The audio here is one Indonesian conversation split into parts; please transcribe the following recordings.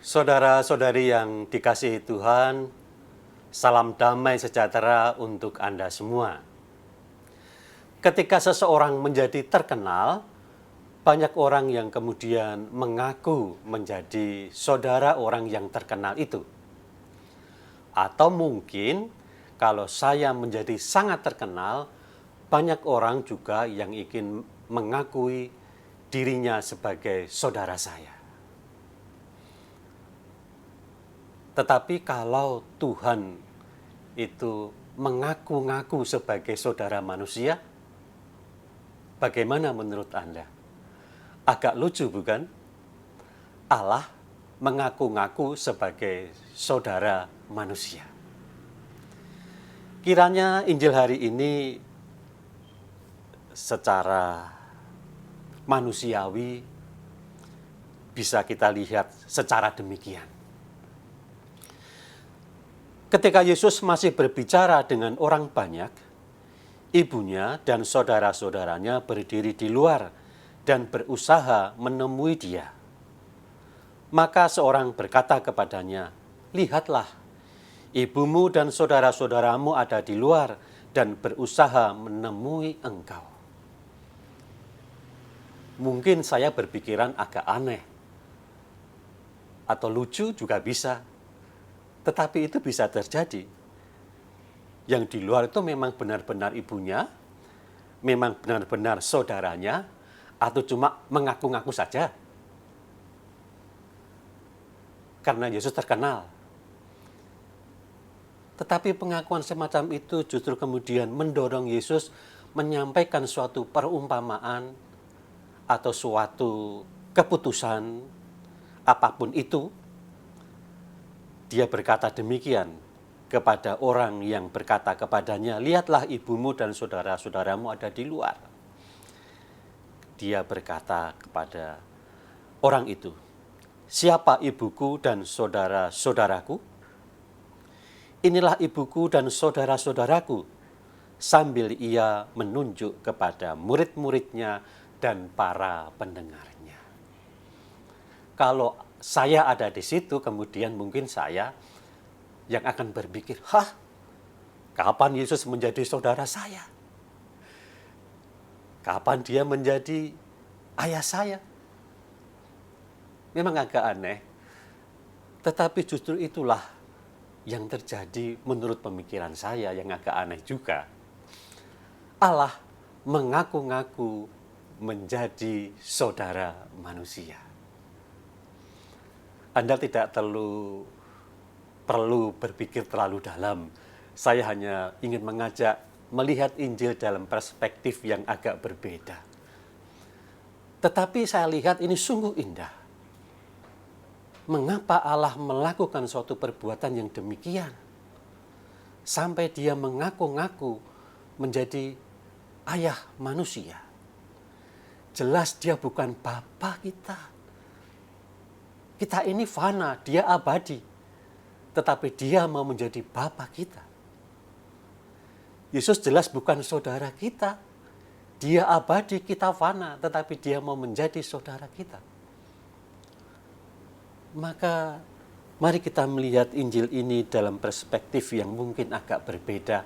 Saudara-saudari yang dikasihi Tuhan, salam damai sejahtera untuk Anda semua. Ketika seseorang menjadi terkenal, banyak orang yang kemudian mengaku menjadi saudara orang yang terkenal itu. Atau mungkin kalau saya menjadi sangat terkenal, banyak orang juga yang ingin mengakui dirinya sebagai saudara saya. Tetapi kalau Tuhan itu mengaku-ngaku sebagai saudara manusia, bagaimana menurut Anda? Agak lucu bukan? Allah mengaku-ngaku sebagai saudara manusia. Kiranya Injil hari ini secara manusiawi bisa kita lihat secara demikian. Ketika Yesus masih berbicara dengan orang banyak, ibunya dan saudara-saudaranya berdiri di luar dan berusaha menemui dia. Maka seorang berkata kepadanya, "Lihatlah, ibumu dan saudara-saudaramu ada di luar dan berusaha menemui engkau." Mungkin saya berpikiran agak aneh, atau lucu juga bisa. Tetapi itu bisa terjadi. Yang di luar itu memang benar-benar ibunya, memang benar-benar saudaranya, atau cuma mengaku-ngaku saja. Karena Yesus terkenal. Tetapi pengakuan semacam itu justru kemudian mendorong Yesus menyampaikan suatu perumpamaan atau suatu keputusan apapun itu. Dia berkata demikian kepada orang yang berkata kepadanya, "Lihatlah ibumu dan saudara-saudaramu ada di luar." Dia berkata kepada orang itu, "Siapa ibuku dan saudara-saudaraku? Inilah ibuku dan saudara-saudaraku," sambil ia menunjuk kepada murid-muridnya dan para pendengarnya. Kalau saya ada di situ, kemudian mungkin saya yang akan berpikir, kapan Yesus menjadi saudara saya? Kapan dia menjadi ayah saya? Memang agak aneh, tetapi justru itulah yang terjadi menurut pemikiran saya yang agak aneh juga. Allah mengaku-ngaku menjadi saudara manusia. Anda tidak perlu berpikir terlalu dalam. Saya hanya ingin mengajak melihat Injil dalam perspektif yang agak berbeda. Tetapi saya lihat ini sungguh indah. Mengapa Allah melakukan suatu perbuatan yang demikian? Sampai dia mengaku-ngaku menjadi ayah manusia. Jelas dia bukan bapa kita. Kita ini fana, dia abadi. Tetapi dia mau menjadi bapa kita. Yesus jelas bukan saudara kita. Dia abadi, kita fana. Tetapi dia mau menjadi saudara kita. Maka mari kita melihat Injil ini dalam perspektif yang mungkin agak berbeda.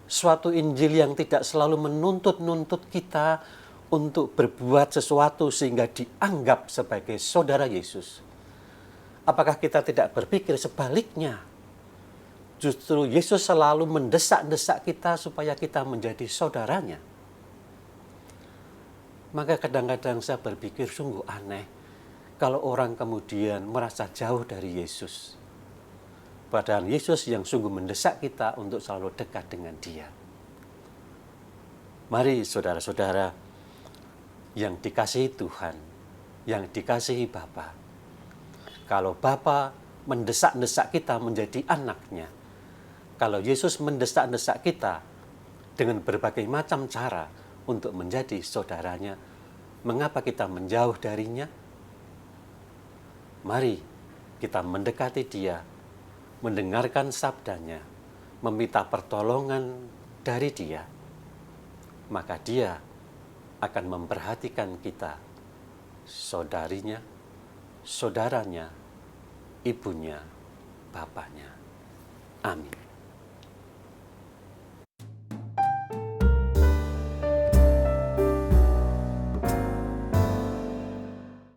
Suatu Injil yang tidak selalu menuntut kita untuk berbuat sesuatu sehingga dianggap sebagai saudara Yesus. Apakah kita tidak berpikir sebaliknya? Justru Yesus selalu mendesak-desak kita supaya kita menjadi saudaranya. Maka kadang-kadang saya berpikir sungguh aneh kalau orang kemudian merasa jauh dari Yesus. Padahal Yesus yang sungguh mendesak kita untuk selalu dekat dengan Dia. Mari saudara-saudara yang dikasihi Tuhan, yang dikasihi Bapa. Kalau Bapa mendesak-desak kita menjadi anaknya, kalau Yesus mendesak-desak kita dengan berbagai macam cara untuk menjadi saudaranya, mengapa kita menjauh darinya? Mari kita mendekati Dia, mendengarkan sabdanya, meminta pertolongan dari Dia. Maka Dia akan memperhatikan kita, saudarinya, saudaranya, ibunya, bapaknya. Amin.